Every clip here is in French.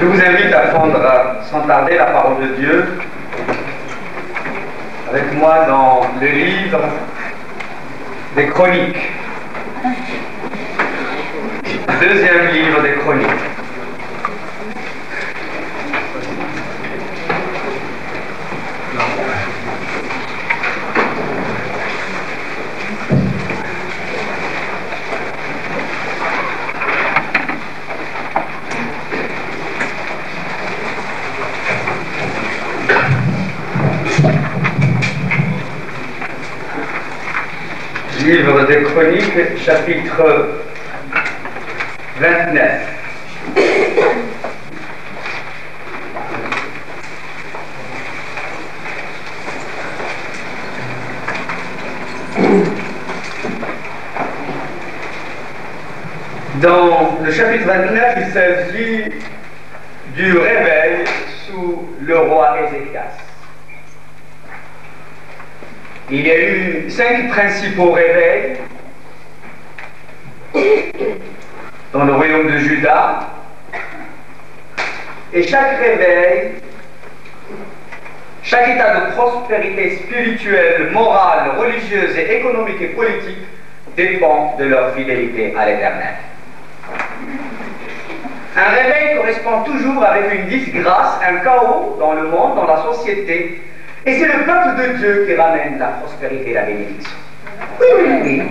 Je vous invite à prendre sans tarder la parole de Dieu avec moi dans le livre des Chroniques. Deuxième livre des Chroniques. Livre des Chroniques, chapitre 29. Dans le chapitre 29, il s'agit du réveil sous le roi Ézéchias. Il y a eu 5 principaux réveils dans le royaume de Juda, et chaque réveil, chaque état de prospérité spirituelle, morale, religieuse et économique et politique dépend de leur fidélité à l'Éternel. Un réveil correspond toujours avec une disgrâce, un chaos dans le monde, dans la société. Et c'est le peuple de Dieu qui ramène la prospérité et la bénédiction. Oui.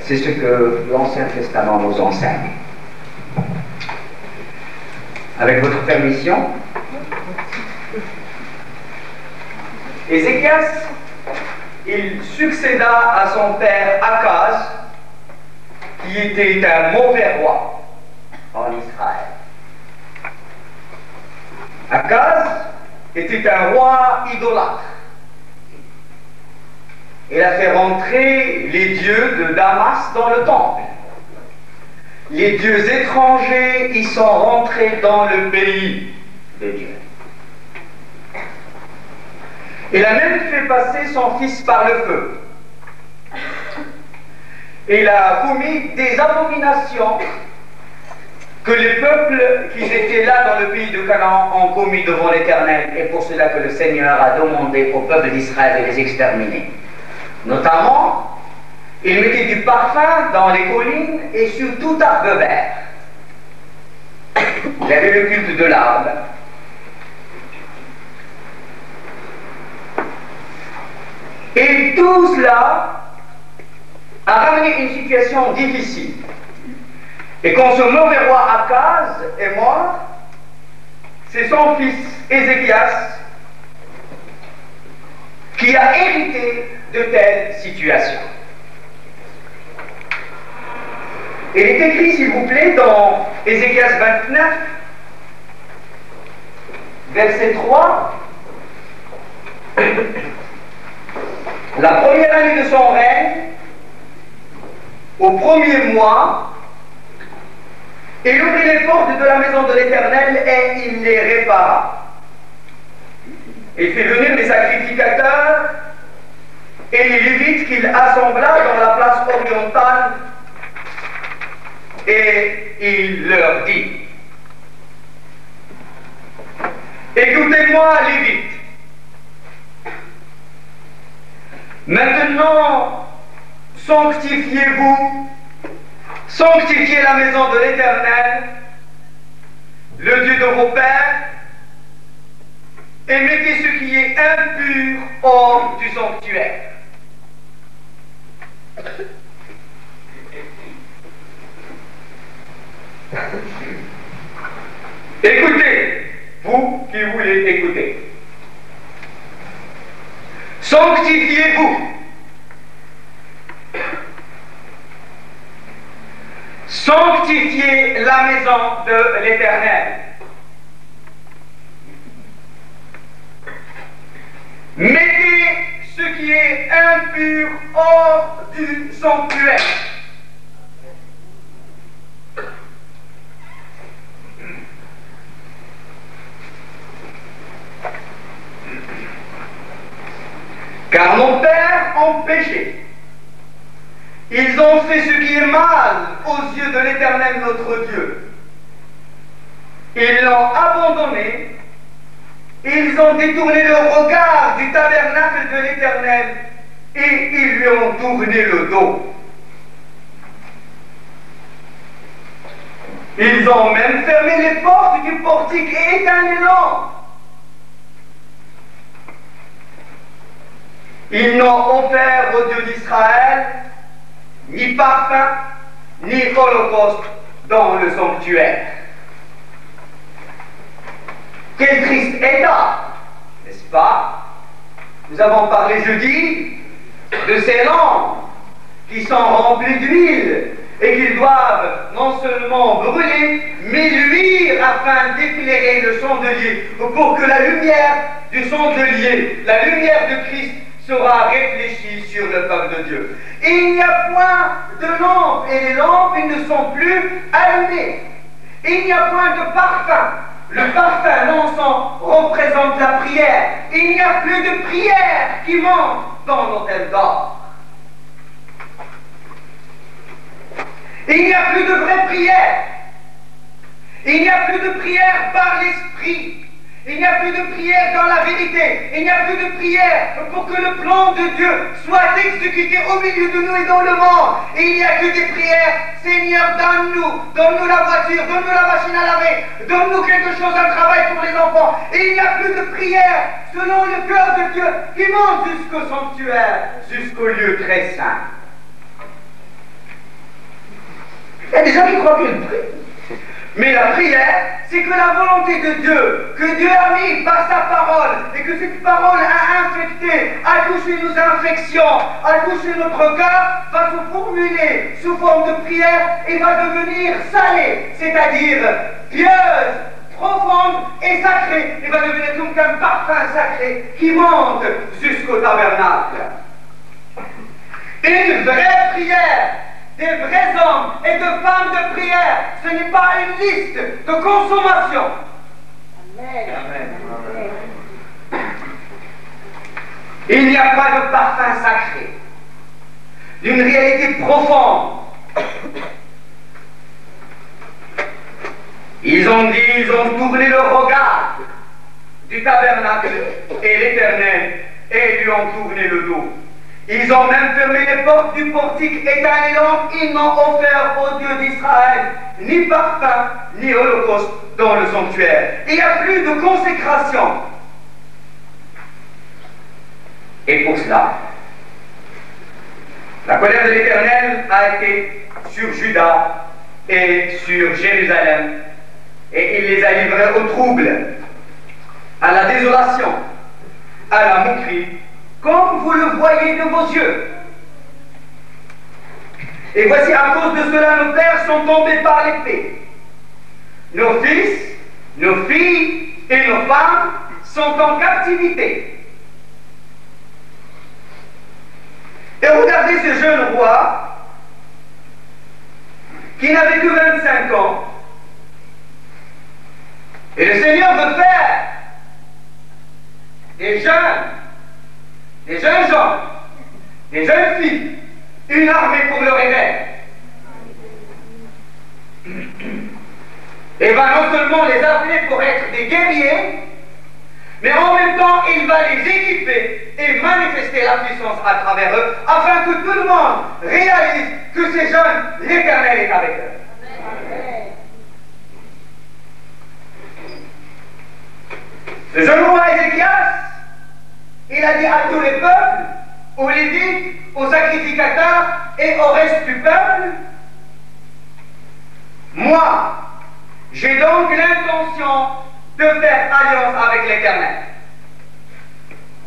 C'est ce que l'Ancien Testament nous enseigne. Avec votre permission, Ézéchias, il succéda à son père Akaz, qui était un mauvais roi en Israël. Akaz était un roi idolâtre. Il a fait rentrer les dieux de Damas dans le temple. Les dieux étrangers y sont rentrés dans le pays de Dieu. Il a même fait passer son fils par le feu. Il a commis des abominations que les peuples qui étaient là dans le pays de Canaan ont commis devant l'Éternel, et pour cela que le Seigneur a demandé au peuple d'Israël de les exterminer. Notamment, il mettait du parfum dans les collines et sur tout arbre vert. Il avait le culte de l'arbre. Et tout cela a ramené une situation difficile. Et quand ce mauvais roi Akaz est mort, c'est son fils Ézéchias qui a hérité de telles situations. Il est écrit, s'il vous plaît, dans Ézéchias 29, verset 3, la première année de son règne, au premier mois, il ouvrit les portes de la maison de l'Éternel et il les répara. Il fit venir les sacrificateurs et les Lévites qu'il assembla dans la place orientale, et il leur dit: écoutez-moi, Lévites, maintenant sanctifiez-vous, sanctifiez la maison de l'Éternel, le Dieu de vos pères, et mettez ce qui est impur hors du sanctuaire. Écoutez, vous qui voulez écouter. Sanctifiez-vous. Sanctifiez la maison de l'Éternel. Mettez ce qui est impur hors du sanctuaire. Car nos pères ont péché. Ils ont fait ce qui est mal aux yeux de l'Éternel notre Dieu. Ils l'ont abominé donné, ils ont détourné le regard du tabernacle de l'Éternel et ils lui ont tourné le dos. Ils ont même fermé les portes du portique et éteint les lampes. Ils n'ont offert au Dieu d'Israël ni parfum, ni holocauste dans le sanctuaire. Quel triste état, n'est-ce pas? Nous avons parlé jeudi de ces lampes qui sont remplies d'huile et qui doivent non seulement brûler, mais luire afin d'éclairer le chandelier, pour que la lumière du chandelier, la lumière de Christ, sera réfléchie sur le peuple de Dieu. Et il n'y a point de lampes, et les lampes ils ne sont plus allumées. Et il n'y a point de parfum. Le parfum, l'encens, représente la prière. Il n'y a plus de prière qui monte dans l'autel d'or. Il n'y a plus de vraie prière. Il n'y a plus de prière par l'esprit. Il n'y a plus de prière dans la vérité. Il n'y a plus de prière pour que le plan de Dieu soit exécuté au milieu de nous et dans le monde. Et il n'y a que des prières. Seigneur, donne-nous la voiture, donne-nous la machine à laver, donne-nous quelque chose, un travail pour les enfants. Et il n'y a plus de prière selon le cœur de Dieu qui monte jusqu'au sanctuaire, jusqu'au lieu très saint. Il y a des gens qui croient qu'ils prient. Mais la prière, c'est que la volonté de Dieu, que Dieu a mis par sa parole, et que cette parole a infecté, a touché nos infections, a touché notre cœur, va se formuler sous forme de prière et va devenir salée, c'est-à-dire pieuse, profonde et sacrée, et va devenir donc un parfum sacré qui monte jusqu'au tabernacle. Une vraie prière, des vrais hommes et de femmes de prière, ce n'est pas une liste de consommation. Amen. Amen. Il n'y a pas de parfum sacré, d'une réalité profonde. Ils ont tourné le regard du tabernacle et l'Éternel et lui ont tourné le dos. Ils ont même fermé les portes du portique, éteint les lampes, ils n'ont offert au Dieu d'Israël ni parfum, ni holocauste dans le sanctuaire. Il n'y a plus de consécration. Et pour cela, la colère de l'Éternel a été sur Juda et sur Jérusalem, et il les a livrés au trouble, à la désolation, à la moquerie, comme vous le voyez de vos yeux. Et voici, à cause de cela, nos pères sont tombés par l'épée. Nos fils, nos filles et nos femmes sont en captivité. Et regardez ce jeune roi qui n'avait que 25 ans. Et le Seigneur veut faire des jeunes gens, des jeunes filles, une armée pour le réveil. Et va non seulement les appeler pour être des guerriers, mais en même temps il va les équiper et manifester la puissance à travers eux, afin que tout le monde réalise que ces jeunes, l'Éternel est avec eux. Amen. Le jeune roi Ézéchias, il a dit à tous les peuples, aux Lévites, aux sacrificateurs et au reste du peuple, moi, j'ai donc l'intention de faire alliance avec l'Éternel.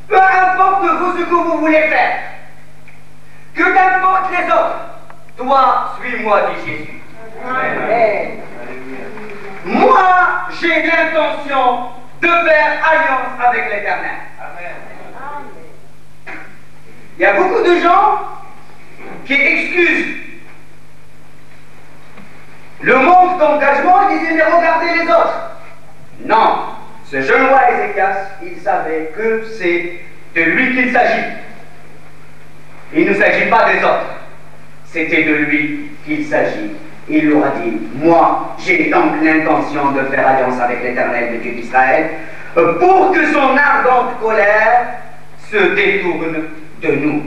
Peu importe vous ce que vous voulez faire, que n'importe les autres, toi, suis-moi, dit Jésus. Amen. Moi, j'ai l'intention de faire alliance avec l'Éternel. Il y a beaucoup de gens qui excusent le manque d'engagement et disent mais regardez les autres. Non, ce jeune roi Ézéchias, il savait que c'est de lui qu'il s'agit. Il ne s'agit pas des autres, c'était de lui qu'il s'agit. Il leur a dit, moi, j'ai donc l'intention de faire alliance avec l'Éternel, le Dieu d'Israël, pour que son ardente colère se détourne de nous.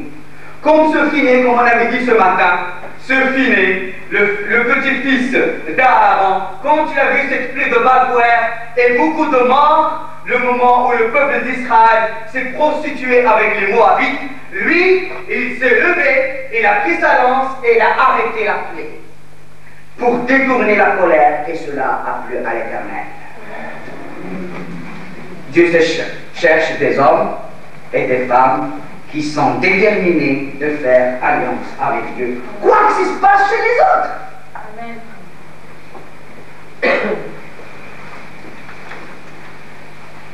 Comme ce Phiné, comme on avait dit ce matin, ce Phiné, le petit-fils d'Aaron, quand il a vu cette plaie de Bagouer et beaucoup de morts, le moment où le peuple d'Israël s'est prostitué avec les Moabites, lui, il s'est levé, il a pris sa lance et il a arrêté la plaie pour détourner la colère, et cela a plu à l'Éternel. Dieu cherche des hommes et des femmes qui sont déterminés de faire alliance avec Dieu, quoi que ce se passe chez les autres. Amen.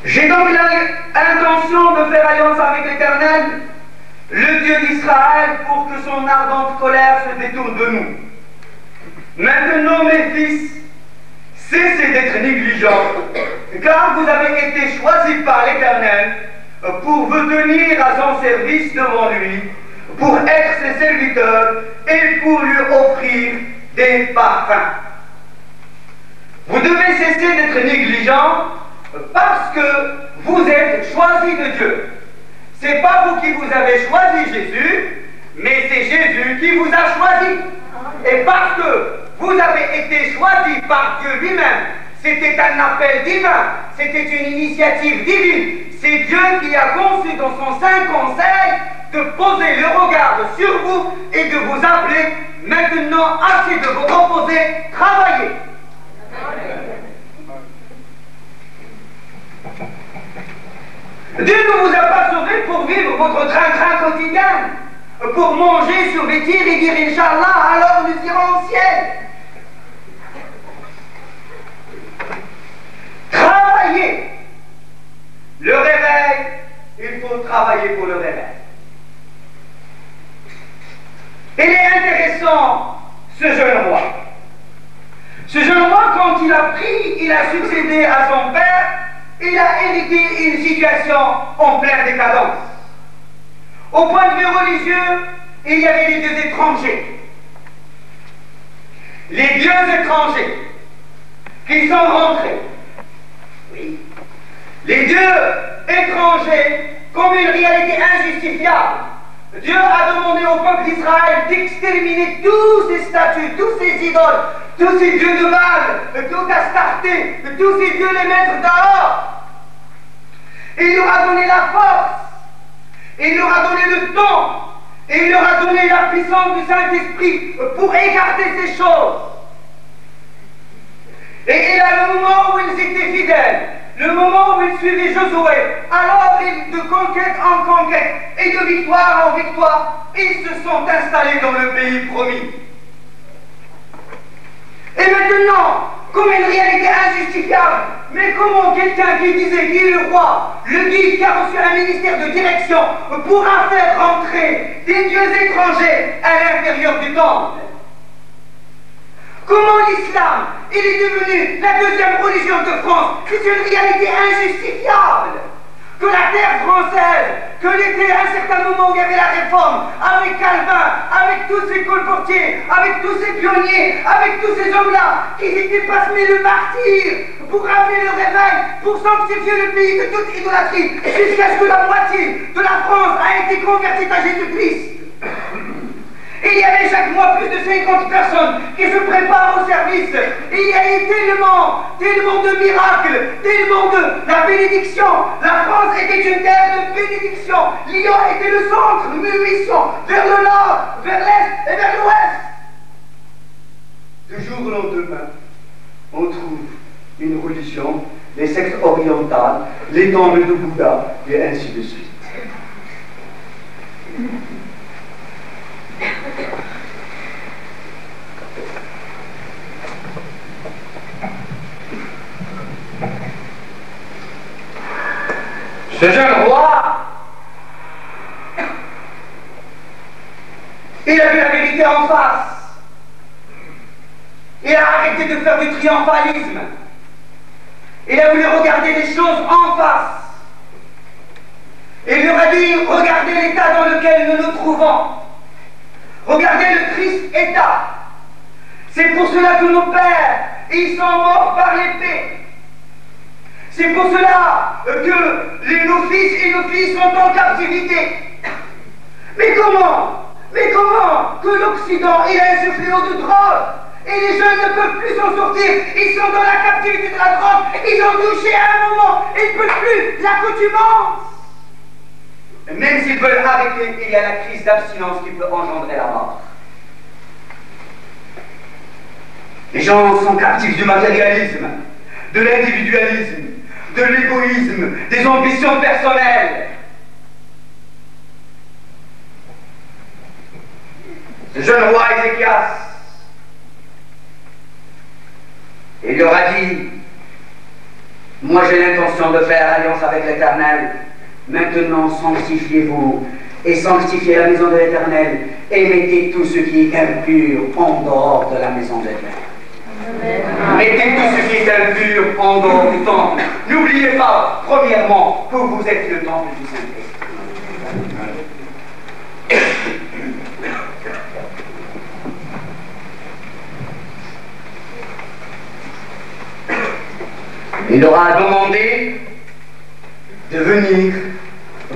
J'ai donc l'intention de faire alliance avec l'Éternel, le Dieu d'Israël, pour que son ardente colère se détourne de nous. Maintenant, mes fils, cessez d'être négligents, car vous avez été choisis par l'Éternel pour vous tenir à son service devant lui, pour être ses serviteurs et pour lui offrir des parfums. Vous devez cesser d'être négligents parce que vous êtes choisis de Dieu. Ce n'est pas vous qui vous avez choisi Jésus, mais c'est Jésus qui vous a choisi. Et parce que vous avez été choisis par Dieu lui-même, c'était un appel divin, c'était une initiative divine. C'est Dieu qui a conçu dans son saint conseil de poser le regard sur vous et de vous appeler. Maintenant, assez de vous reposer, travaillez. Dieu ne vous a pas sauvé pour vivre votre train-train quotidien, pour manger, se vêtir et dire Inch'Allah, alors nous irons au ciel. Travaillez. Le réveil, il faut travailler pour le réveil. Il est intéressant, ce jeune roi. Ce jeune roi, quand il a pris, il a succédé à son père, il a hérité une situation en pleine décadence. Au point de vue religieux, il y avait les dieux étrangers. Les dieux étrangers qui sont rentrés. Oui. Les dieux étrangers comme une réalité injustifiable. Dieu a demandé au peuple d'Israël d'exterminer tous ces statues, tous ces idoles, tous ces dieux de Baal, toute Astarté, tous ces dieux les maîtres dehors. Il leur a donné la force, il leur a donné le temps, et il leur a donné la puissance du Saint-Esprit pour écarter ces choses. Et à le moment où ils étaient fidèles, le moment où ils suivaient Josué, alors de conquête en conquête et de victoire en victoire, ils se sont installés dans le pays promis. Et maintenant, comme une réalité injustifiable, mais comment quelqu'un qui disait qu'il est le roi, le guide qui a reçu un ministère de direction, pourra faire rentrer des dieux étrangers à l'intérieur du temple? Comment l'islam, il est devenu la deuxième religion de France? C'est une réalité injustifiable. Que la terre française, que l'était à un certain moment où il y avait la réforme, avec Calvin, avec tous ces colportiers, avec tous ces pionniers, avec tous ces hommes-là, qui étaient passés le martyr pour ramener le réveil, pour sanctifier le pays de toute idolâtrie, jusqu'à ce que la moitié de la France a été convertie à Jésus-Christ. Il y avait chaque mois plus de 50 personnes qui se préparent au service. Il y a eu tellement de miracles, tellement de la bénédiction. La France était une terre de bénédiction. Lyon était le centre de mission vers le nord, vers l'est et vers l'ouest. Du jour au lendemain, on trouve une religion, les sectes orientales, les temples de Bouddha et ainsi de suite. Ce jeune roi, il a vu la vérité en face. Il a arrêté de faire du triomphalisme. Il a voulu regarder les choses en face. Il leur a dit, regardez l'état dans lequel nous nous trouvons. Regardez le triste état. C'est pour cela que nos pères, ils sont morts par l'épée. C'est pour cela que nos fils et nos filles sont en captivité. Mais comment que l'Occident, il a ce fléau de drogue et les jeunes ne peuvent plus s'en sortir. Ils sont dans la captivité de la drogue. Ils ont touché à un moment. Ils ne peuvent plus. L'accoutumance. Même s'ils veulent arrêter, il y a la crise d'abstinence qui peut engendrer la mort. Les gens sont captifs du matérialisme, de l'individualisme, de l'égoïsme, des ambitions personnelles. Le jeune roi Ézéchias, il leur a dit, moi j'ai l'intention de faire alliance avec l'Éternel, maintenant sanctifiez-vous et sanctifiez la maison de l'Éternel et mettez tout ce qui est impur en dehors de la maison de l'Éternel. Mettez tout ce qui est impur en dehors du temple. N'oubliez pas, premièrement, que vous êtes le temple du Saint-Esprit. Il leur a demandé de venir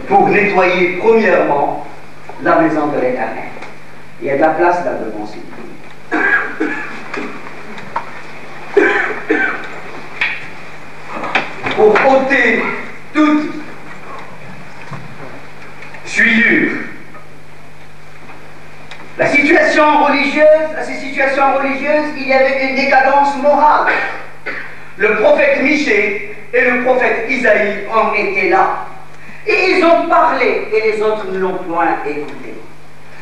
pour nettoyer premièrement la maison de l'Éternel. Il y a de la place là devant, s'il vous plaît. Pour ôter toute souillure. La situation religieuse, à ces situations religieuses, il y avait une décadence morale. Le prophète Michée et le prophète Isaïe ont été là. Et ils ont parlé, et les autres ne l'ont point écouté.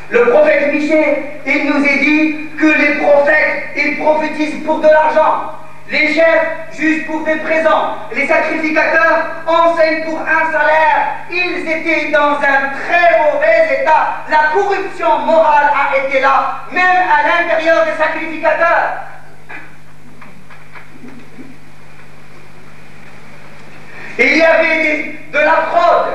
Le prophète Michée, il nous est dit que les prophètes, ils prophétisent pour de l'argent. Les chefs jugent pour des présents. Les sacrificateurs enseignent pour un salaire. Ils étaient dans un très mauvais état. La corruption morale a été là, même à l'intérieur des sacrificateurs. Il y avait de la fraude.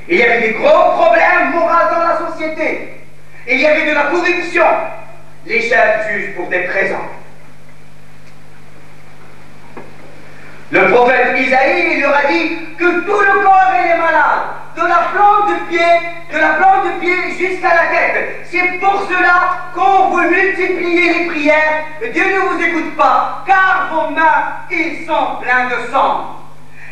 Il y avait des gros problèmes moraux dans la société. Il y avait de la corruption. Les chefs jugent pour des présents. Le prophète Isaïe, il leur a dit que tout le corps est malade, de la plante de pied jusqu'à la tête. C'est pour cela qu'on vous multipliez les prières, Dieu ne vous écoute pas, car vos mains, ils sont pleins de sang.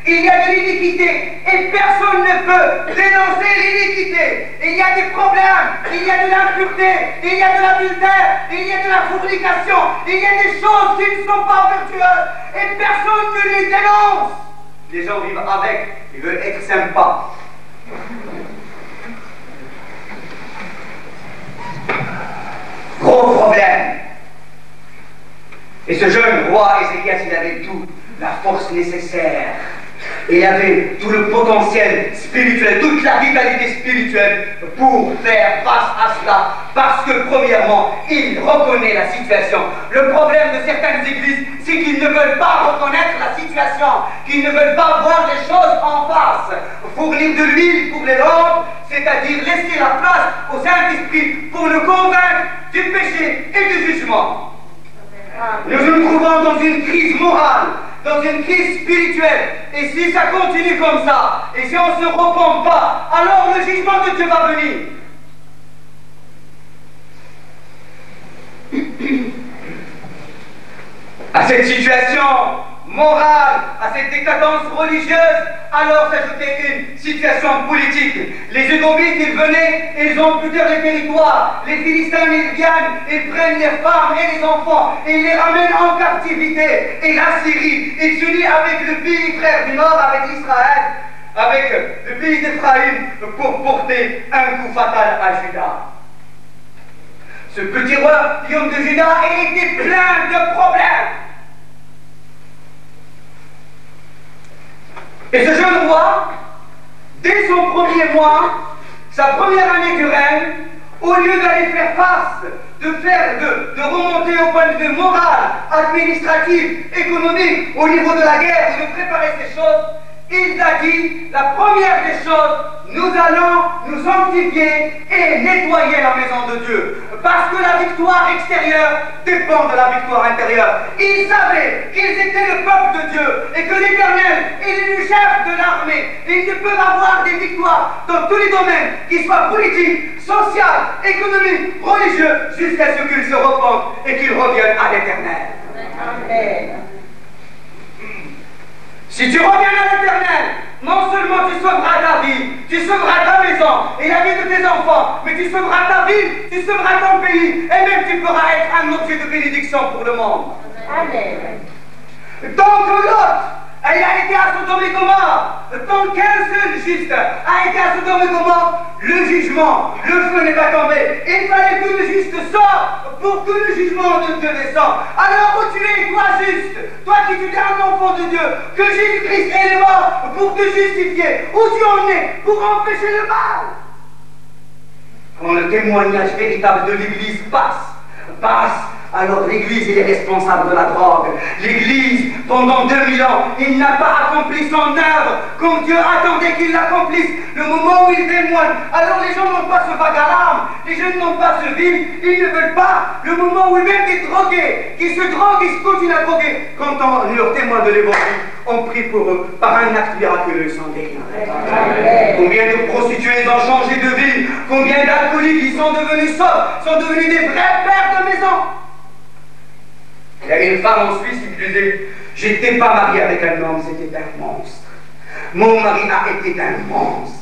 Il y a de l'iniquité et personne ne peut dénoncer l'iniquité. Il y a des problèmes, il y a de l'impureté, il y a de l'adultère, il y a de la fornication, il y a des choses qui ne sont pas vertueuses et personne ne les dénonce. Les gens vivent avec, ils veulent être sympas. Gros problème. Et ce jeune roi Ézéchias, il avait toute la force nécessaire. Il avait tout le potentiel spirituel, toute la vitalité spirituelle pour faire face à cela. Parce que, premièrement, il reconnaît la situation. Le problème de certaines églises, c'est qu'ils ne veulent pas reconnaître la situation, qu'ils ne veulent pas voir les choses en face. Fournir de l'huile pour les lampes, c'est-à-dire laisser la place au Saint-Esprit pour le convaincre du péché et du jugement. Nous nous trouvons dans une crise morale, dans une crise spirituelle. Et si ça continue comme ça, et si on ne se repent pas, alors le jugement de Dieu va venir. À cette situation morale, à cette décadence religieuse, alors s'ajoutait une situation politique. Les Édomites, ils venaient et ils amputèrent les territoires. Les Philistins, ils viennent, ils prennent les femmes et les enfants, et ils les ramènent en captivité. Et la Syrie, ils s'unissent avec le pays frère du Nord, avec Israël, avec le pays d'Éphraïm, pour porter un coup fatal à Juda. Ce petit royaume de Juda, il était plein de problèmes. Et ce jeune roi, dès son premier mois, sa première année du règne, au lieu d'aller faire face, de remonter au point de vue moral, administratif, économique, au niveau de la guerre et de préparer ces choses, il a dit, la première des choses, nous allons nous sanctifier et nettoyer la maison de Dieu. Parce que la victoire extérieure dépend de la victoire intérieure. Ils savaient qu'ils étaient le peuple de Dieu et que l'Éternel est le chef de l'armée. Ils ne peuvent avoir des victoires dans tous les domaines, qu'ils soient politiques, sociaux, économiques, religieux, jusqu'à ce qu'ils se repentent et qu'ils reviennent à l'Éternel. Amen. Si tu reviens à l'Éternel, non seulement tu sauveras ta vie, tu sauveras ta maison et la vie de tes enfants, mais tu sauveras ta ville, tu sauveras ton pays, et même tu pourras être un objet de bénédiction pour le monde. Amen. Donc l'autre, il a été à Sodome et Gomorrhe. Tant qu'un seul juste a été à Sodome et Gomorrhe, le jugement, le feu n'est pas tombé. Il fallait que le juste sorte pour que le jugement de Dieu descende. Alors où tu es, toi juste, toi qui tu es un enfant de Dieu, que Jésus-Christ est mort pour te justifier, où tu en es pour empêcher le mal. Quand le témoignage véritable de l'Église passe, alors l'Église est responsable de la drogue. L'Église, pendant 2000 ans, il n'a pas accompli son œuvre comme Dieu attendait qu'il l'accomplisse. Le moment où il témoigne, alors les gens n'ont pas ce vague à l'âme, les jeunes n'ont pas ce vide, ils ne veulent pas. Le moment où même des drogués, qui se droguent, ils se continuent à droguer, quand on leur témoigne de l'Évangile, on prie pour eux, par un acte miraculeux, ils sont délivrés. Combien de prostituées ont changé de vie, combien d'alcooliques ils sont devenus sobres, sont devenus des vrais pères de maison. Il y avait une femme en Suisse qui disait, j'étais pas mariée avec un homme, c'était un monstre. Mon mari a été un monstre.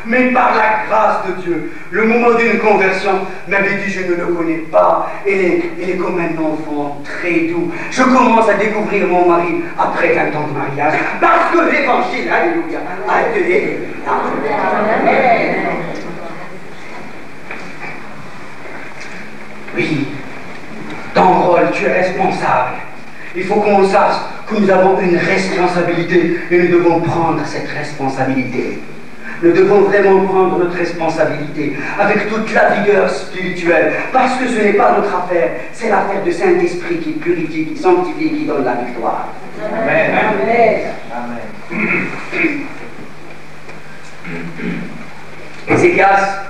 Mais par la grâce de Dieu, le moment d'une conversion m'avait dit, je ne le connais pas. Il est comme un enfant très doux. Je commence à découvrir mon mari après 20 ans de mariage, parce que l'évangile, alléluia, a été Amen. Oui. Ton rôle, tu es responsable. Il faut qu'on sache que nous avons une responsabilité et nous devons prendre cette responsabilité. Nous devons vraiment prendre notre responsabilité avec toute la vigueur spirituelle, parce que ce n'est pas notre affaire, c'est l'affaire du Saint-Esprit qui purifie, qui sanctifie, qui donne la victoire. Amen. Amen. Ézéchias,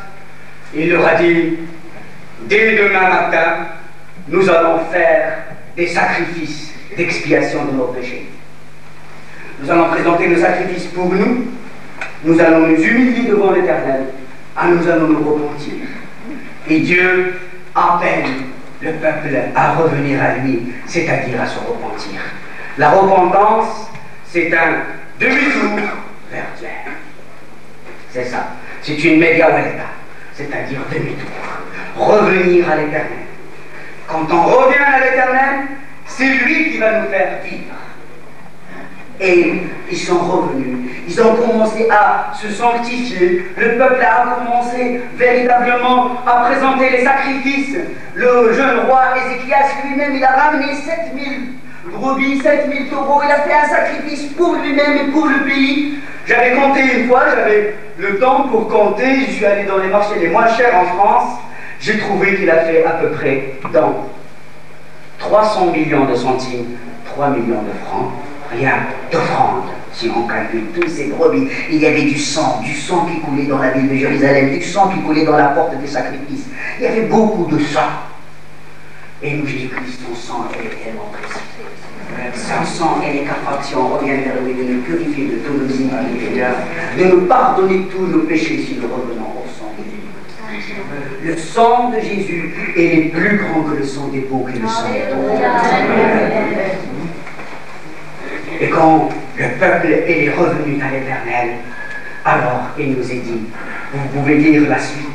il leur a dit, dès demain matin, nous allons faire des sacrifices d'expiation de nos péchés. Nous allons présenter nos sacrifices pour nous. Nous allons nous humilier devant l'Éternel. Nous allons nous repentir. Et Dieu appelle le peuple à revenir à lui, c'est-à-dire à se repentir. La repentance, c'est un demi-tour vers Dieu. C'est ça. C'est une media vuelta, c'est-à-dire demi-tour. Revenir à l'Éternel. Quand on revient à l'Éternel, c'est lui qui va nous faire vivre. Et ils sont revenus. Ils ont commencé à se sanctifier. Le peuple a commencé véritablement à présenter les sacrifices. Le jeune roi Ézéchias lui-même, il a ramené 7000 brebis, 7000 taureaux. Il a fait un sacrifice pour lui-même et pour le pays. J'avais compté une fois, j'avais le temps pour compter. Je suis allé dans les marchés les moins chers en France. J'ai trouvé qu'il a fait à peu près dans 300 millions de centimes, 3 millions de francs, rien d'offrande. Si on calcule tous ces brebis, il y avait du sang qui coulait dans la ville de Jérusalem, du sang qui coulait dans la porte des sacrifices. Il y avait beaucoup de sang. Et nous, Jésus-Christ, son sang est tellement précieux. Son sang et les capactions reviennent vers lui, de nous purifier de tous nos iniquités, de nous pardonner tous nos péchés si nous revenons au sang de Jésus. Le sang de Jésus est plus grand que le sang des boucs et le sang des taureaux. Et quand le peuple est revenu à l'Éternel, alors il nous est dit, vous pouvez lire la suite,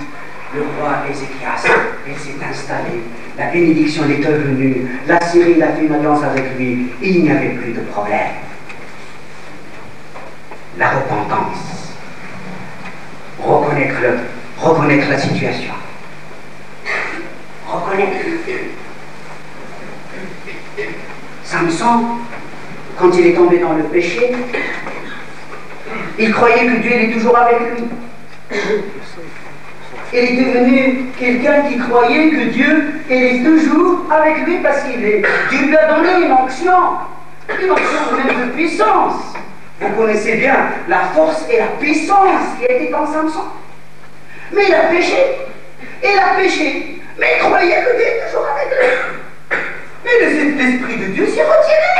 le roi Ézéchias, il s'est installé, la bénédiction est venue, la Syrie a fait une alliance avec lui, il n'y avait plus de problème. La repentance, reconnaître la situation, reconnaître. Samson, quand il est tombé dans le péché, il croyait que Dieu est toujours avec lui. Il est devenu quelqu'un qui croyait que Dieu est toujours avec lui parce qu'il est. Dieu lui a donné une onction même de puissance. Vous connaissez bien la force et la puissance qui était en Samson. Mais il a péché. Il a péché. Mais il croyait que Dieu est toujours avec lui. Mais l'Esprit de Dieu s'est retiré.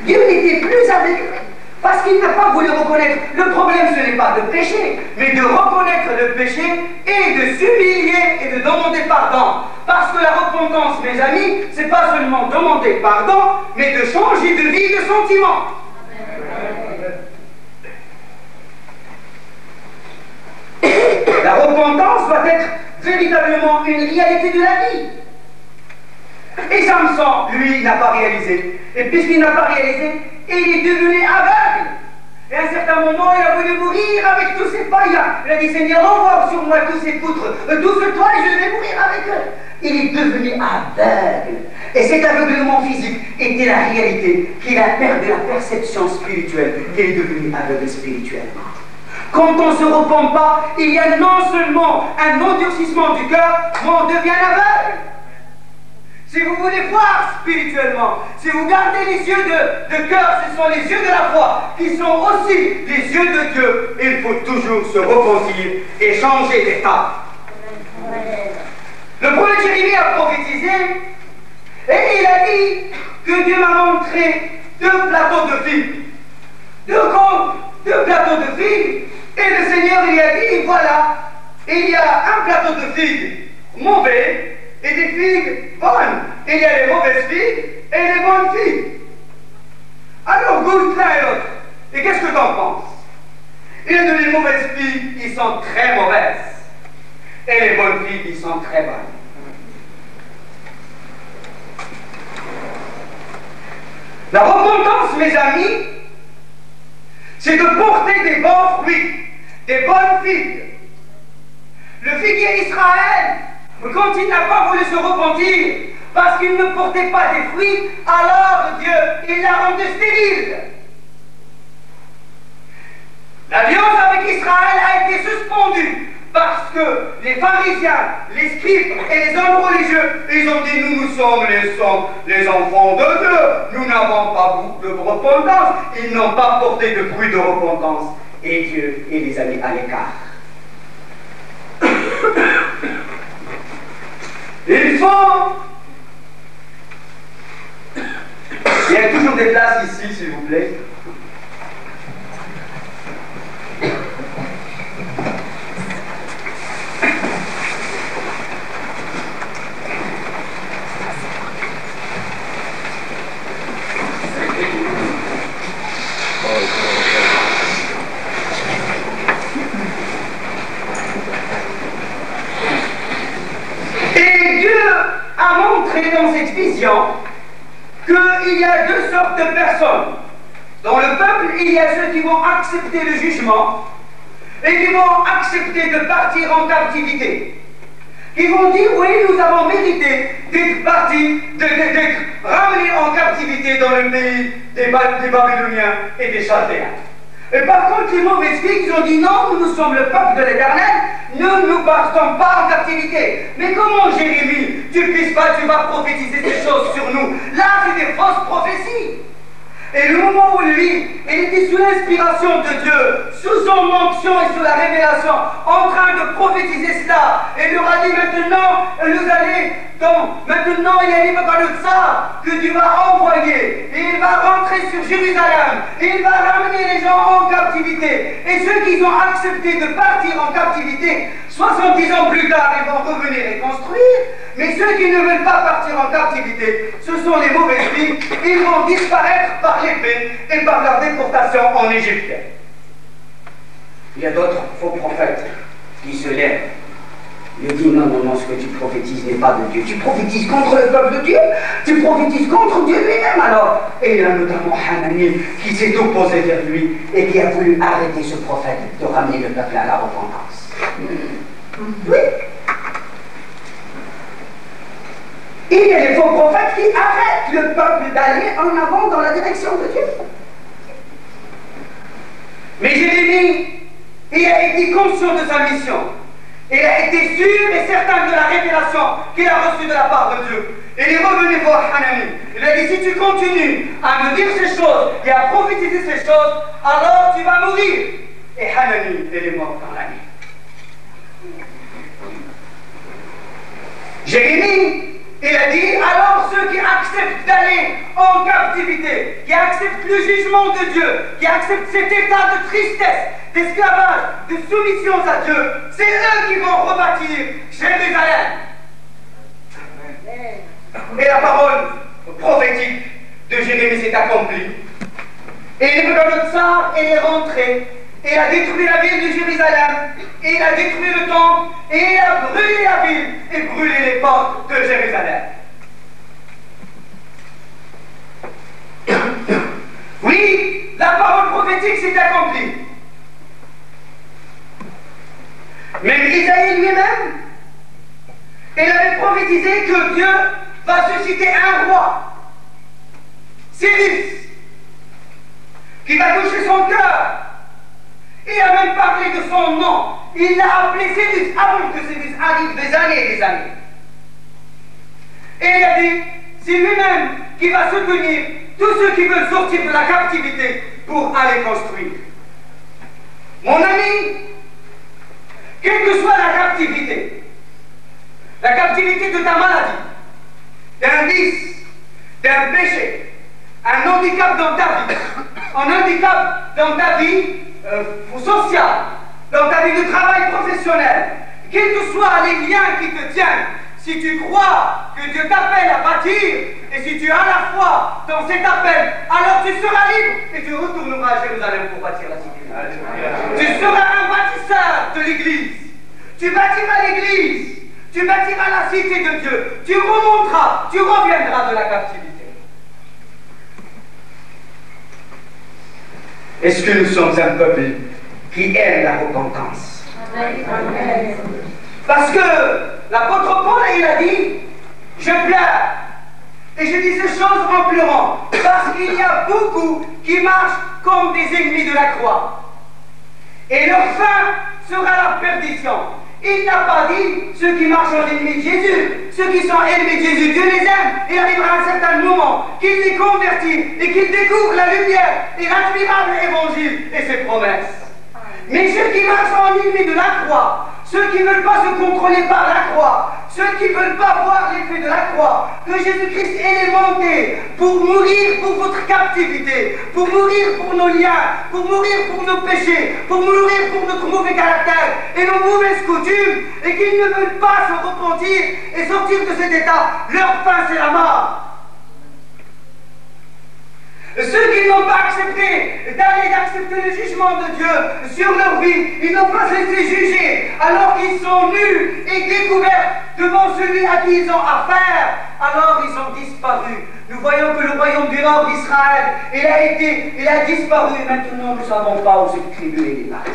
Dieu n'était plus avec lui. Parce qu'il n'a pas voulu reconnaître. Le problème, ce n'est pas de pécher, mais de reconnaître le péché et de s'humilier et de demander pardon. Parce que la repentance, mes amis, c'est pas seulement demander pardon, mais de changer de vie, de sentiment. La repentance doit être véritablement une réalité de la vie. Et Samson, lui, n'a pas réalisé. Et puisqu'il n'a pas réalisé, il est devenu aveugle. Et à un certain moment, il a voulu mourir avec tous ces païens. Il a dit, Seigneur, envoie sur moi tous ces poutres, tous ce toit, et je vais mourir avec eux. Il est devenu aveugle. Et cet aveuglement physique était la réalité qu'il a perdu la perception spirituelle, qu'il est devenu aveugle spirituellement. Quand on ne se repent pas, il y a non seulement un endurcissement du cœur, mais on devient aveugle. Si vous voulez voir spirituellement, si vous gardez les yeux de cœur, ce sont les yeux de la foi, qui sont aussi les yeux de Dieu. Il faut toujours se repentir et changer d'état. Le prophète Jérémie a prophétisé, et il a dit que Dieu m'a montré 2 plateaux de figues. 2 plateaux de figues, et le Seigneur lui a dit, voilà, il y a un plateau de figues mauvais, et des figues bonnes. Il y a les mauvaises figues et les bonnes figues. Alors goûte l'un et l'autre. Et qu'est-ce que tu en penses? Il y a les mauvaises figues qui sont très mauvaises. Et les bonnes figues qui sont très bonnes. La repentance, mes amis, c'est de porter des bons fruits, des bonnes figues. Le figuier Israël, quand il n'a pas voulu se repentir, parce qu'il ne portait pas des fruits, alors Dieu, il l'a rendu stérile. L'alliance avec Israël a été suspendue, parce que les pharisiens, les scribes et les hommes religieux, ils ont dit, nous sommes les enfants de Dieu, nous n'avons pas beaucoup de repentance, ils n'ont pas porté de fruits de repentance, et Dieu, il les a mis à l'écart. Il faut... Il y a toujours des places ici, s'il vous plaît. Et Dieu a montré dans cette vision qu'il y a 2 sortes de personnes. Dans le peuple, il y a ceux qui vont accepter le jugement et qui vont accepter de partir en captivité. Qui vont dire, oui, nous avons mérité d'être partis, d'être ramenés en captivité dans le pays des Babyloniens et des Chaldéens. Et par contre, les mauvaises filles, ils ont dit, non, nous sommes le peuple de l'Éternel, nous ne partons pas en captivité. Mais comment, Jérémie, tu vas prophétiser ces choses sur nous? Là, c'est des fausses prophéties. Et le moment où lui, il était sous l'inspiration de Dieu, sous son onction et sous la révélation, en train de prophétiser cela, et il leur a dit maintenant, maintenant il y a une ça que Dieu va envoyer, et il va rentrer sur Jérusalem, et il va ramener les gens en captivité. Et ceux qui ont accepté de partir en captivité, 70 ans plus tard, ils vont revenir et construire. Mais ceux qui ne veulent pas partir en captivité, ce sont les mauvaises filles, ils vont disparaître par l'épée et par leur déportation en Égypte. Il y a d'autres faux prophètes qui se lèvent. Ils disent non, ce que tu prophétises n'est pas de Dieu. Tu prophétises contre le peuple de Dieu, tu prophétises contre Dieu lui-même alors. Et il y a notamment Hanani qui s'est opposé vers lui et qui a voulu arrêter ce prophète de ramener le peuple à la repentance. Oui. Il y a des faux prophètes qui arrêtent le peuple d'aller en avant dans la direction de Dieu. Mais Jérémie, il a été conscient de sa mission. Il a été sûr et certain de la révélation qu'il a reçue de la part de Dieu. Il est revenu voir Hanani. Il a dit, si tu continues à me dire ces choses et à prophétiser ces choses, alors tu vas mourir. Et Hanani, il est mort dans la nuit. Jérémie, il a dit, alors ceux qui acceptent d'aller en captivité, qui acceptent le jugement de Dieu, qui acceptent cet état de tristesse, d'esclavage, de soumission à Dieu, c'est eux qui vont rebâtir Jérusalem. Et la parole prophétique de Jérémie s'est accomplie. Et Nebuchadnezzar est rentré, et il a détruit la ville de Jérusalem, et il a détruit le temple, et il a brûlé la ville, et brûlé les portes de Jérusalem. Oui, la parole prophétique s'est accomplie. Mais Isaïe lui-même, il avait prophétisé que Dieu va susciter un roi, Cyrus, qui va toucher son cœur. Il a même parlé de son nom. Il l'a appelé Cyrus avant que Cyrus arrive des années et des années. Et il a dit, c'est lui-même qui va soutenir tous ceux qui veulent sortir de la captivité pour aller construire. Mon ami, quelle que soit la captivité de ta maladie, d'un vice, d'un péché, un handicap dans ta vie, un handicap dans ta vie sociale, dans ta vie de travail professionnel, quels que soient les liens qui te tiennent, si tu crois que Dieu t'appelle à bâtir, et si tu as la foi dans cet appel, alors tu seras libre et tu retourneras à Jérusalem pour bâtir la cité. Tu seras un bâtisseur de l'Église. Tu bâtiras l'Église. Tu bâtiras la cité de Dieu. Tu remonteras, tu reviendras de la captivité. Est-ce que nous sommes un peuple qui aime la repentance? Amen. Parce que l'apôtre Paul, il a dit, je pleure, et je dis ces choses en pleurant, parce qu'il y a beaucoup qui marchent comme des ennemis de la croix. Et leur fin sera la perdition. Il n'a pas dit ceux qui marchent en ennemis de Jésus, ceux qui sont ennemis de Jésus, Dieu les aime, et il arrivera un certain moment qu'il les convertit et qu'il découvre la lumière et l'admirable évangile et ses promesses. Mais ceux qui marchent en ennemis de la croix, ceux qui ne veulent pas se contrôler par la croix, ceux qui ne veulent pas voir l'effet de la croix, que Jésus-Christ est monté pour mourir pour votre captivité, pour mourir pour nos liens, pour mourir pour nos péchés, pour mourir pour notre mauvais caractère et nos mauvaises coutumes, et qu'ils ne veulent pas se repentir et sortir de cet état, leur fin c'est la mort. Ceux qui n'ont pas accepté d'accepter le jugement de Dieu sur leur vie, ils n'ont pas été jugés alors qu'ils sont nus et découverts devant celui à qui ils ont affaire, alors ils ont disparu. Nous voyons que le royaume du nord d'Israël, il a disparu et maintenant nous ne savons pas où cette tribu est partie.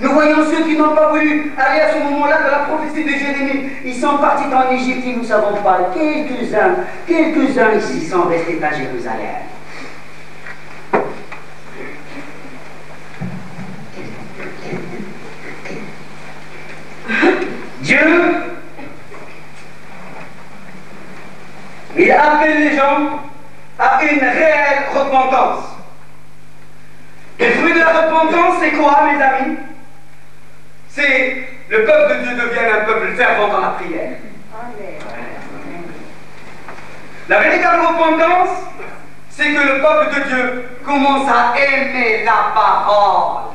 Nous voyons ceux qui n'ont pas voulu aller à ce moment-là de la prophétie de Jérémie. Ils sont partis en Égypte et nous ne savons pas. Quelques-uns ici sont restés à Jérusalem. Dieu, il appelle les gens à une réelle repentance. Le fruit de la repentance, c'est quoi, mes amis? C'est le peuple de Dieu devienne un peuple fervent dans la prière. La véritable repentance, c'est que le peuple de Dieu commence à aimer la parole.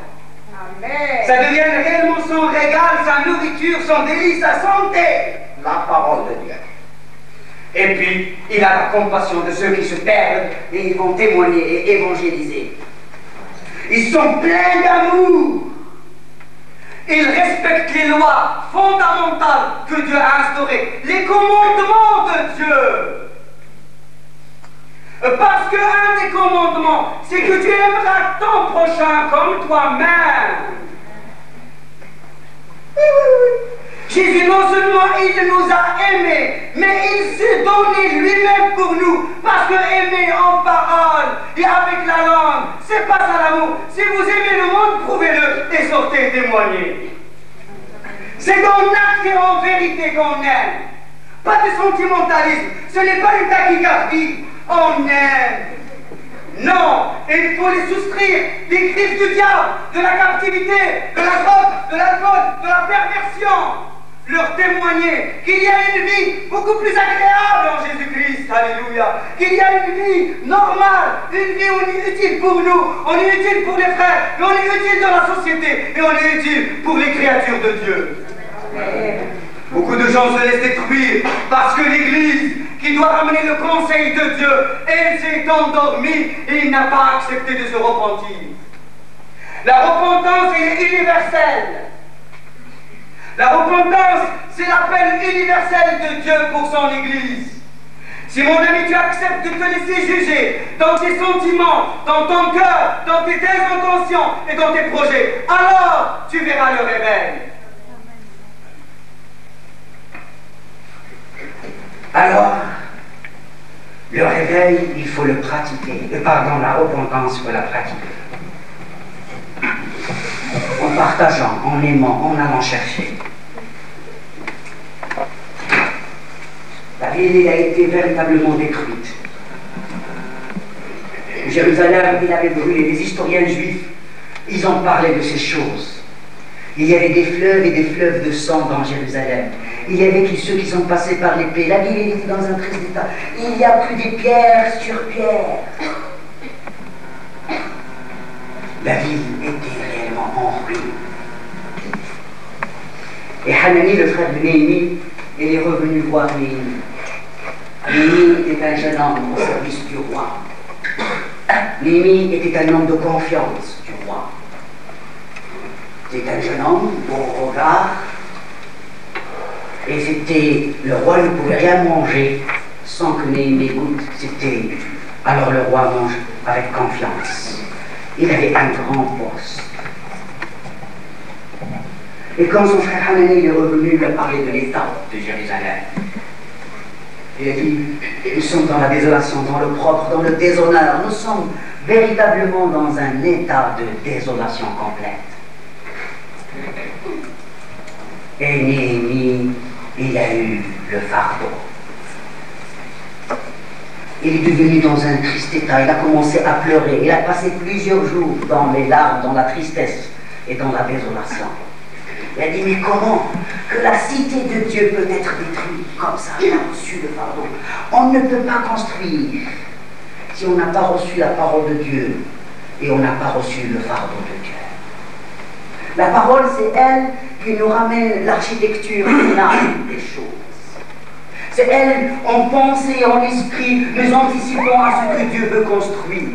Amen. Ça devient réellement son régal, sa nourriture, son délice, sa santé, la parole de Dieu. Et puis, il a la compassion de ceux qui se perdent et ils vont témoigner et évangéliser. Ils sont pleins d'amour. Ils respectent les lois fondamentales que Dieu a instaurées, les commandements de Dieu. Parce qu'un des commandements, c'est que tu aimeras ton prochain comme toi-même. Jésus, non seulement il nous a aimés, mais il s'est donné lui-même pour nous. Parce que aimer en parole et avec la langue, c'est pas ça l'amour. Si vous aimez le monde, prouvez-le et sortez témoigner. C'est en acte et en vérité qu'on aime. Pas de sentimentalisme. Ce n'est pas une tachycardie. On aime. Non, et il faut les soustraire des griffes du diable, de la captivité, de la drogue, de l'alcool, de la perversion. Leur témoigner qu'il y a une vie beaucoup plus agréable en Jésus-Christ, alléluia, qu'il y a une vie normale, une vie où on est utile pour nous, on est utile pour les frères, et on est utile dans la société, et on est utile pour les créatures de Dieu. Beaucoup de gens se laissent détruire parce que l'Église, qui doit ramener le conseil de Dieu, elle s'est endormie et il n'a pas accepté de se repentir. La repentance est universelle. La repentance, c'est l'appel universel de Dieu pour son Église. Si mon ami, tu acceptes de te laisser juger dans tes sentiments, dans ton cœur, dans tes intentions et dans tes projets, alors tu verras le réveil. Alors, le réveil, il faut le pratiquer. La repentance, il faut la pratiquer. En partageant, en aimant, en allant chercher. La ville a été véritablement détruite. Jérusalem, il avait brûlé. Les historiens juifs, ils ont parlé de ces choses. Il y avait des fleuves et des fleuves de sang dans Jérusalem. Il y avait ceux qui sont passés par l'épée. La ville était dans un triste état. Il n'y a plus des pierres sur pierre. La ville était réellement en ruine. Et Hanani, le frère de Néhémie, il est revenu voir Néhémie. Néhémie était un jeune homme au service du roi. Néhémie était un homme de confiance du roi. C'était un jeune homme, beau regard. Et c'était, le roi ne pouvait rien manger sans que Néhémie goûte. C'était, alors le roi mange avec confiance. Il avait un grand poste. Et quand son frère Hanani est revenu lui parler de l'état de Jérusalem, il a dit, nous sommes dans la désolation, dans le propre, dans le déshonneur. Nous sommes véritablement dans un état de désolation complète. Et Néhémie, il a eu le fardeau. Il est devenu dans un triste état. Il a commencé à pleurer. Il a passé plusieurs jours dans les larmes, dans la tristesse et dans la désolation. Il a dit, mais comment que la cité de Dieu peut être détruite comme ça? Il a reçu le fardeau. On ne peut pas construire si on n'a pas reçu la parole de Dieu et on n'a pas reçu le fardeau de Dieu. La parole, c'est elle qui nous ramène l'architecture finale des choses. C'est elle, en pensée, en esprit, nous anticipons à ce que Dieu veut construire.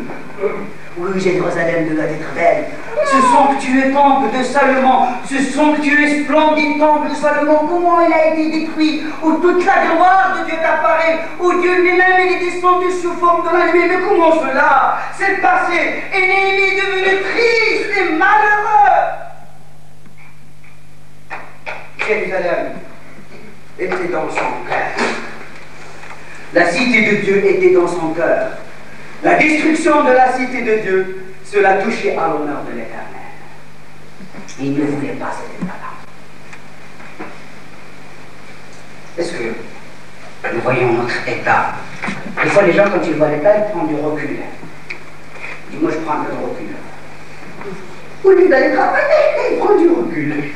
Oui, Jérusalem doit être belle. Ce somptueux temple de Salomon, ce somptueux splendide temple de Salomon, comment il a été détruit, où toute la gloire de Dieu apparaît, où Dieu lui-même est descendu sous forme de la nuit. Mais comment cela s'est passé? Et Néhémie est devenu triste et malheureux. Jérusalem était dans son cœur. La cité de Dieu était dans son cœur. La destruction de la cité de Dieu, cela touchait à l'honneur de l'Éternel. Il ne voulait pas cet état-là. Est-ce que nous voyons notre état? Des fois, les gens, quand ils voient l'état, ils prennent du recul. Ils disent, moi, je prends un peu de recul. Au lieu d'aller travailler, ils prennent du recul.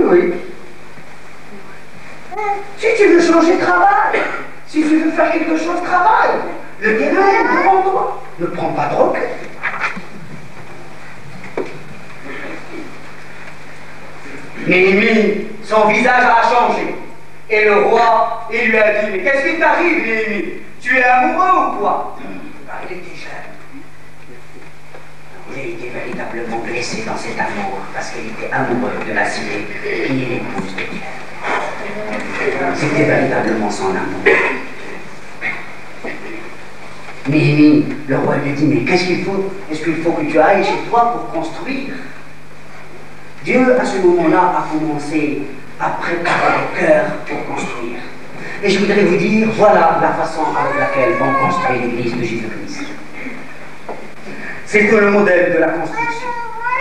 Oui. Si tu veux changer de travail, si tu veux faire quelque chose, travaille. Le terrain est devant toi. Ne prends pas de recul. Néhémie, son visage a changé. Et le roi, il lui a dit, mais qu'est-ce qui t'arrive, Néhémie? Tu es amoureux ou quoi? Il était jeune. Il a été véritablement blessé dans cet amour, parce qu'il était amoureux de la cité, qui est l'épouse de Dieu. C'était véritablement son amour. Néhémie, le roi lui dit, mais qu'est-ce qu'il faut? Est-ce qu'il faut que tu ailles chez toi pour construire? Dieu, à ce moment-là, a commencé à préparer le cœur pour construire. Et je voudrais vous dire, voilà la façon avec laquelle on construit l'église de Jésus-Christ. C'est le modèle de la construction.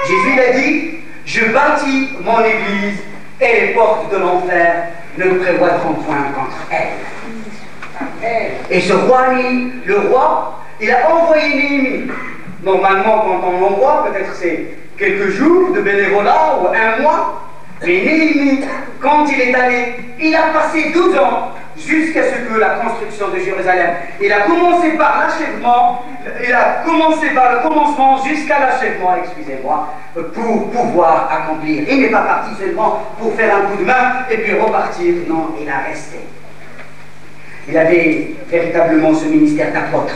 Jésus l'a dit, je bâtis mon église et les portes de l'enfer ne prévoiront point contre elle. Et ce roi, le roi, il a envoyé Néhémie. Normalement, quand on l'envoie, peut-être c'est quelques jours de bénévolat ou un mois. Mais Néhémie, quand il est allé, il a passé 12 ans jusqu'à ce que la construction de Jérusalem. Il a commencé par l'achèvement, il a commencé par le commencement jusqu'à l'achèvement, excusez-moi, pour pouvoir accomplir. Il n'est pas parti seulement pour faire un coup de main et puis repartir. Non, il a resté. Il avait véritablement ce ministère d'apôtre.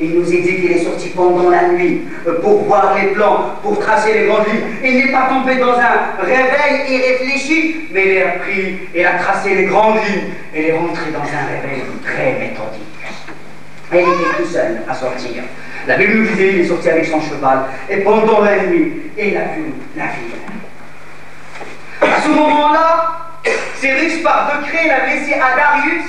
Il nous est dit qu'il est sorti pendant la nuit pour voir les plans, pour tracer les grandes lignes. Il n'est pas tombé dans un réveil irréfléchi, mais il a pris, il a tracé les grandes lignes et il est rentré dans un réveil très méthodique. Et il était tout seul à sortir. La Bible nous disait qu'il est sorti avec son cheval et pendant la nuit, il a vu la ville. À ce moment-là, Cyrus par décret a laissé à Darius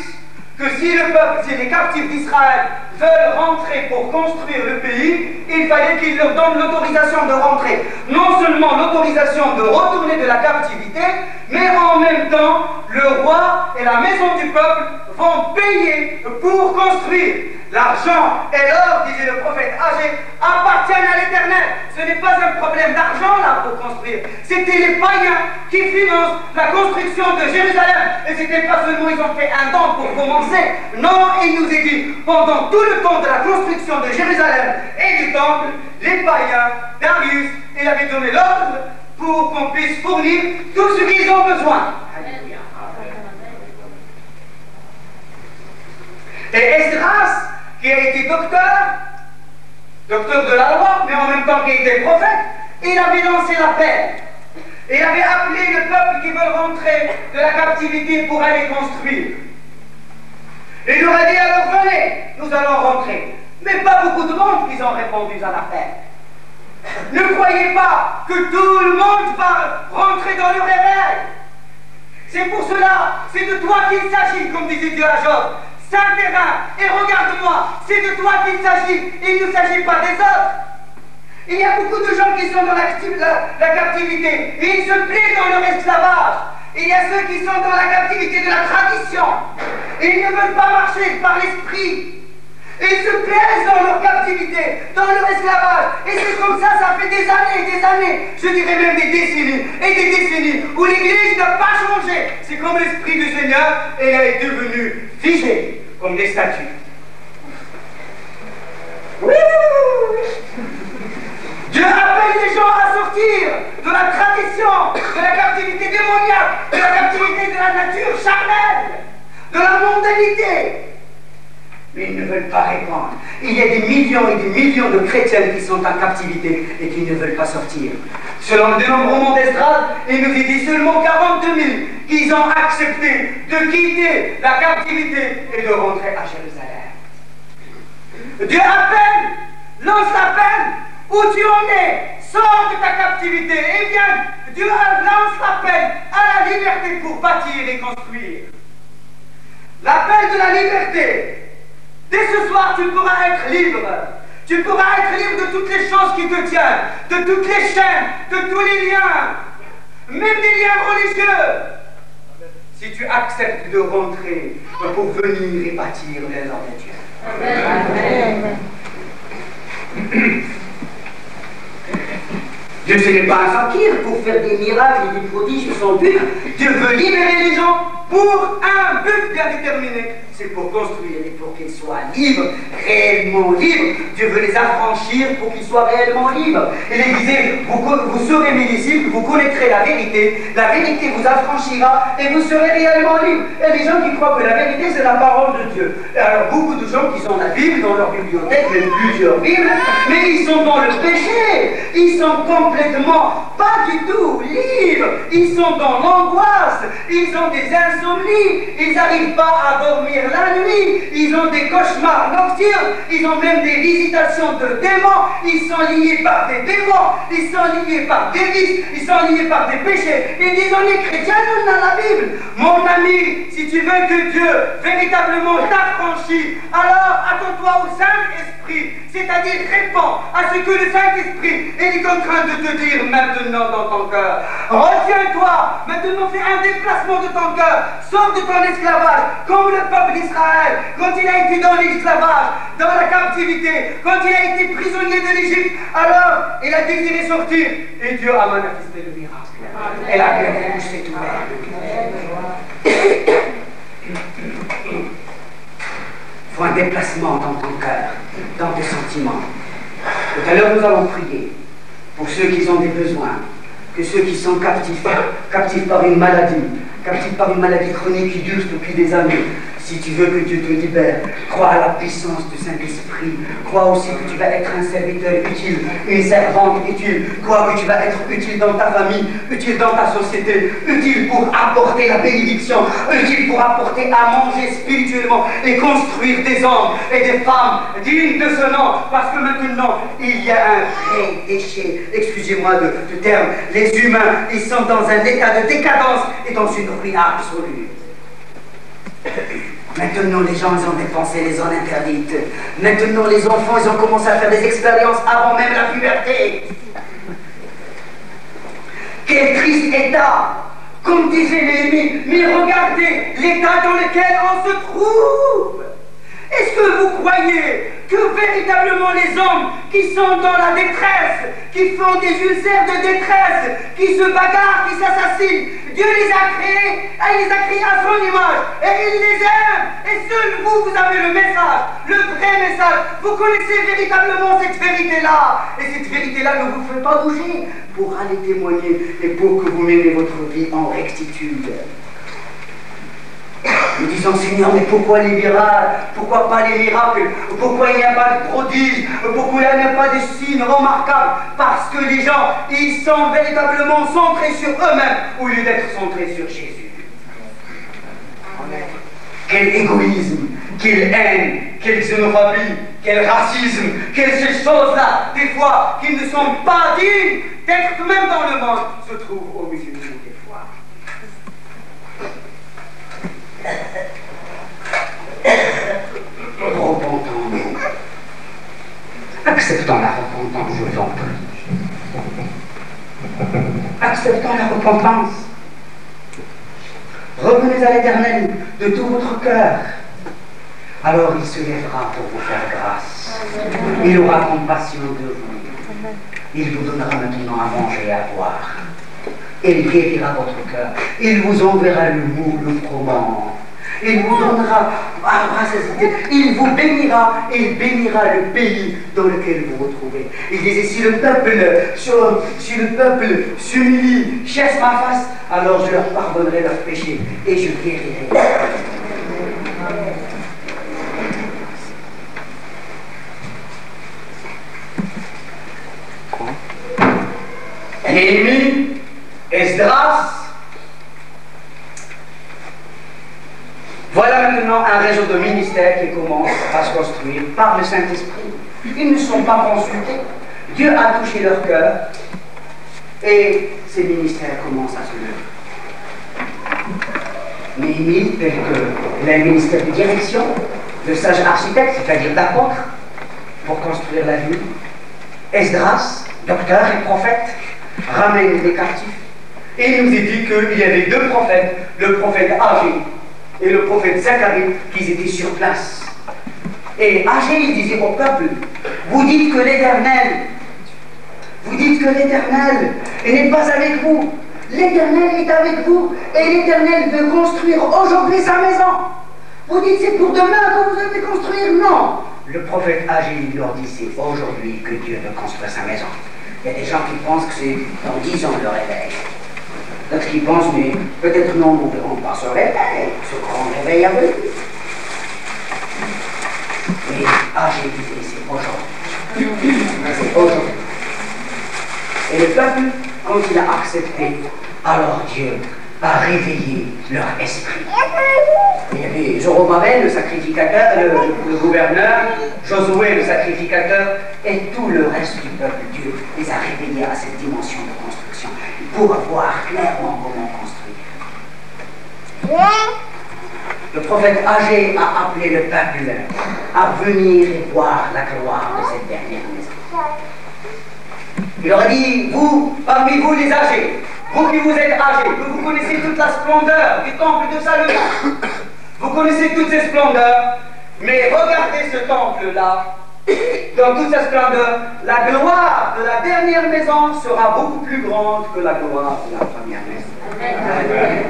que si le peuple, si les captifs d'Israël veulent rentrer pour construire le pays, il fallait qu'il leur donne l'autorisation de rentrer. Non seulement l'autorisation de retourner de la captivité, mais en même temps, le roi et la maison du peuple vont payer pour construire. L'argent et l'or, disait le prophète âgé, appartiennent à l'Éternel. Ce n'est pas un problème d'argent là pour construire. C'était les païens qui financent la construction de Jérusalem. Et c'était pas seulement ils ont fait un don pour commencer. Non, il nous est dit, pendant tout le temps de la construction de Jérusalem et du temple, les païens, Darius, il avait donné l'ordre pour qu'on puisse fournir tout ce qu'ils ont besoin. Alléluia. Et Esdras, qui a été docteur de la loi, mais en même temps qui était prophète, il avait lancé l'appel. Il avait appelé le peuple qui veut rentrer de la captivité pour aller construire. Et il leur a dit, alors venez, nous allons rentrer. Mais pas beaucoup de monde qui ont répondu à l'appel. Ne croyez pas que tout le monde va rentrer dans le réveil. C'est pour cela, c'est de toi qu'il s'agit, comme disait Dieu à Job. Saint-Terrain, et regarde-moi, c'est de toi qu'il s'agit, il ne s'agit pas des autres. Il y a beaucoup de gens qui sont dans la captivité, et ils se plaisent dans leur esclavage. Il y a ceux qui sont dans la captivité de la tradition, et ils ne veulent pas marcher par l'esprit. Et ils se plaisent dans leur captivité, dans leur esclavage. Et c'est comme ça fait des années, je dirais même des décennies, et des décennies, où l'Église n'a pas changé. C'est comme l'Esprit du Seigneur, et elle est devenue figée, comme des statues. Oui. Dieu appelle les gens à sortir de la tradition, de la captivité démoniaque, de la captivité de la nature charnelle, de la mondanité. Mais ils ne veulent pas répondre. Il y a des millions et des millions de chrétiens qui sont en captivité et qui ne veulent pas sortir. Selon le dénombrement d'Esdras, il nous dit seulement 42 000 qui ont accepté de quitter la captivité et de rentrer à Jérusalem. Dieu appelle, lance l'appel, où tu en es, sors de ta captivité et viens. Dieu lance l'appel à la liberté pour bâtir et construire. L'appel de la liberté. Dès ce soir, tu pourras être libre. Tu pourras être libre de toutes les choses qui te tiennent, de toutes les chaînes, de tous les liens, même des liens religieux. Si tu acceptes de rentrer pour venir et bâtir l'œuvre de Dieu. Amen. Dieu, ce n'est pas un fakir pour faire des miracles et des prodiges son but. Dieu veut libérer les gens pour un but bien déterminé. C'est pour construire et pour qu'ils soient libres, réellement libres. Dieu veut les affranchir pour qu'ils soient réellement libres. Il les disait, vous serez mes disciples, vous connaîtrez la vérité vous affranchira et vous serez réellement libres. Et les gens qui croient que la vérité c'est la parole de Dieu. Et alors beaucoup de gens qui ont la Bible dans leur bibliothèque, même plusieurs Bibles, mais ils sont dans le péché. Ils sont complètement pas du tout libres. Ils sont dans l'angoisse, ils ont des insomnies, ils n'arrivent pas à dormir la nuit, ils ont des cauchemars nocturnes, ils ont même des visitations de démons, ils sont liés par des démons, ils sont liés par des vices, ils sont liés par des péchés. Ils disent on est chrétiens, nous dans la Bible. Mon ami, si tu veux que Dieu véritablement t'affranchisse, alors attends-toi au Saint-Esprit, c'est-à-dire réponds à ce que le Saint-Esprit est en train de te dire maintenant dans ton cœur. Retiens-toi, maintenant fais un déplacement de ton cœur, sors de ton esclavage, comme le peuple d'Israël, quand il a été dans l'esclavage, dans la captivité, quand il a été prisonnier de l'Égypte, alors il a désiré sortir, et Dieu a manifesté le miracle. Et la bouche s'est ouverte. Il faut un déplacement dans ton cœur, dans tes sentiments. Tout à l'heure, nous allons prier pour ceux qui ont des besoins, que ceux qui sont captifs par une maladie chronique qui dure depuis des années. Si tu veux que Dieu te libère, crois à la puissance du Saint-Esprit. Crois aussi que tu vas être un serviteur utile, une servante utile. Crois que tu vas être utile dans ta famille, utile dans ta société, utile pour apporter la bénédiction, utile pour apporter à manger spirituellement et construire des hommes et des femmes dignes de ce nom. Parce que maintenant, il y a un vrai déchet. Excusez-moi de terme. Les humains, ils sont dans un état de décadence et dans une ruine absolue. Maintenant, les gens, ils ont dépensé les zones interdites. Maintenant, les enfants, ils ont commencé à faire des expériences avant même la puberté. Quel triste état! Comme disait Néhémie, mais regardez l'état dans lequel on se trouve. Est-ce que vous croyez que véritablement les hommes qui sont dans la détresse, qui font des ulcères de détresse, qui se bagarrent, qui s'assassinent, Dieu les a créés, il les a créés à son image, et il les aime, et seul vous avez le message, le vrai message, vous connaissez véritablement cette vérité-là, et cette vérité-là ne vous fait pas bouger pour aller témoigner et pour que vous menez votre vie en rectitude. Nous disons, Seigneur, mais pourquoi les miracles? Pourquoi pas les miracles? Pourquoi il n'y a pas de prodiges? Pourquoi il n'y a pas de signes remarquables? Parce que les gens, ils sont véritablement centrés sur eux-mêmes au lieu d'être centrés sur Jésus. Quel égoïsme, quelle haine, quelle xénophobie, quel racisme, quelles ces choses-là, des fois, qui ne sont pas dignes d'être même dans le monde, se trouvent au milieu de nous des fois. Repentons-nous. Acceptons la repentance, je vous en prie. Acceptons la repentance. Revenez à l'Éternel de tout votre cœur. Alors il se lèvera pour vous faire grâce. Il aura compassion de vous. Il vous donnera maintenant à manger et à boire. Il guérira votre cœur. Il vous enverra le mou, le froment. Il vous donnera il vous bénira et il bénira le pays dans lequel vous vous retrouvez. Il disait, si le peuple s'humilie, cherche ma face, alors je leur pardonnerai leurs péchés et je guérirai. Néhémie, Esdras. Voilà maintenant un réseau de ministères qui commence à se construire par le Saint-Esprit. Ils ne sont pas consultés. Dieu a touché leur cœur et ces ministères commencent à se lever. Néhémie, tel que le ministère de direction, de sage architecte, c'est-à-dire d'apôtre, pour construire la ville. Esdras, docteur et prophète, ramène les captifs. Et il nous est dit qu'il y avait deux prophètes, le prophète Agé et le prophète Zacharie, qui étaient sur place. Et Agé, il disait au peuple, vous dites que l'Éternel n'est pas avec vous. L'Éternel est avec vous et l'Éternel veut construire aujourd'hui sa maison. Vous dites c'est pour demain que vous devez construire. Non. Le prophète Agé leur dit c'est aujourd'hui que Dieu veut construire sa maison. Il y a des gens qui pensent que c'est dans 10 ans le réveil. D'autres qui pensent, mais peut-être non, nous ne verrons pas ce réveil, ce grand réveil à venir. Mais Agé disait c'est aujourd'hui. C'est aujourd'hui. Et le peuple quand il a accepté, alors Dieu a réveillé leur esprit. Il y avait Zorobabel, le sacrificateur, le gouverneur, Josué, le sacrificateur, et tout le reste du peuple. Dieu les a réveillés à cette dimension de construction pour voir clairement comment construire. Le prophète Agé a appelé le peuple à venir et voir la gloire de cette dernière maison. Il leur a dit, vous, parmi vous les âgés, vous qui vous êtes âgés, que vous connaissez toute la splendeur du temple de Salomon, vous connaissez toutes ces splendeurs, mais regardez ce temple-là, dans toute sa splendeur, la gloire de la dernière maison sera beaucoup plus grande que la gloire de la première maison. Amen.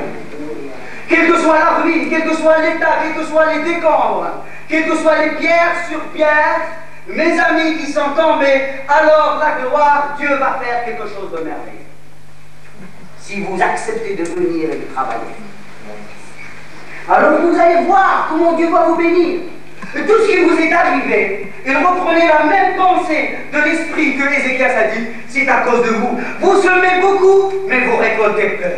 Quelle que soit la ruine, quel que soit l'état, quels que soient les décombres, quelles que soient les pierres sur pierres, mes amis qui sont tombés, alors la gloire, Dieu va faire quelque chose de merveilleux. Si vous acceptez de venir et de travailler. Alors vous allez voir comment Dieu va vous bénir. Tout ce qui vous est arrivé, et reprenez la même pensée de l'esprit que Ézéchias a dit, c'est à cause de vous. Vous semez beaucoup, mais vous récoltez peu.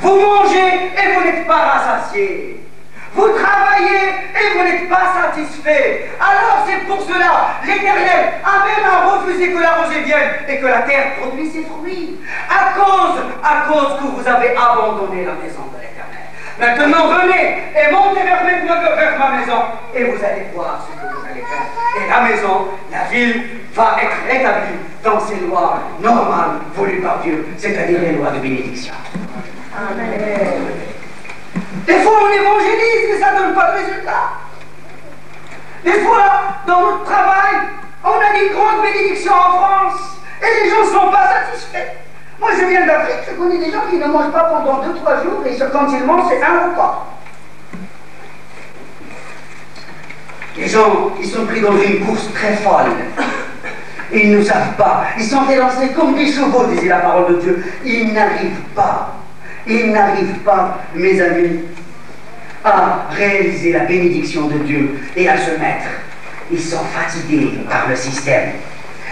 Vous mangez et vous n'êtes pas rassasiés. Vous travaillez et vous n'êtes pas satisfait. Alors c'est pour cela, l'Éternel a même refusé que la rosée vienne et que la terre produise ses fruits. À cause que vous avez abandonné la maison de l'Éternel. Maintenant venez et montez vers ma maison et vous allez voir ce que vous allez faire. Et la maison, la ville, va être rétablie dans ses lois normales voulues par Dieu, c'est-à-dire les lois de bénédiction. Amen. Des fois on évangélise, mais ça ne donne pas de résultat. Des fois, dans notre travail, on a des grandes bénédictions en France et les gens ne sont pas satisfaits. Moi je viens d'Afrique, je connais des gens qui ne mangent pas pendant 2-3 jours et quand ils mangent, c'est un repas. Les gens, ils sont pris dans une course très folle. Et ils ne savent pas. Ils sont élancés comme des chevaux, disait la parole de Dieu. Ils n'arrivent pas. Ils n'arrivent pas, mes amis, à réaliser la bénédiction de Dieu et à se mettre. Ils sont fatigués par le système.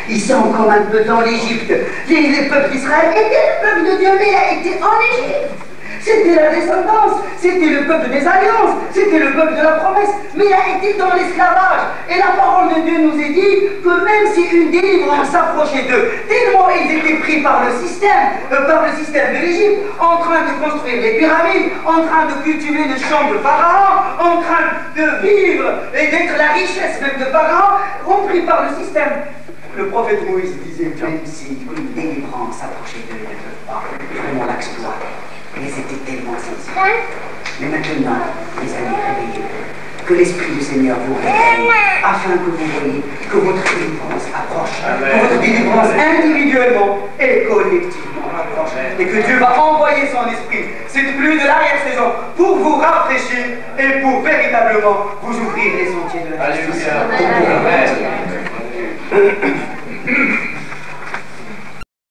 Ils sont comme un peu dans l'Égypte. Les peuples d'Israël étaient le peuple de Dieu, mais il a été en Égypte. C'était la descendance, c'était le peuple des alliances, c'était le peuple de la promesse, mais il a été dans l'esclavage. Et la parole de Dieu nous est dit que même si une délivrance s'approchait d'eux, tellement ils étaient pris par le système de l'Égypte, en train de construire les pyramides, en train de cultiver le champ de Pharaon, en train de vivre et d'être la richesse même de Pharaon, repris par le système. Le prophète Moïse disait, même si une délivrance s'approchait d'eux, ils ne peuvent pas vraiment l'exploiter. Mais c'était tellement sensible. Mais maintenant, les amis, réveillez-vous. Que l'Esprit du Seigneur vous réveille, afin que vous voyez que votre délivrance approche. Que votre délivrance individuellement et collectivement approche. Et que Dieu va envoyer son Esprit. C'est plus de l'arrière-saison pour vous rafraîchir et pour véritablement vous ouvrir les sentiers de la justice. Alléluia.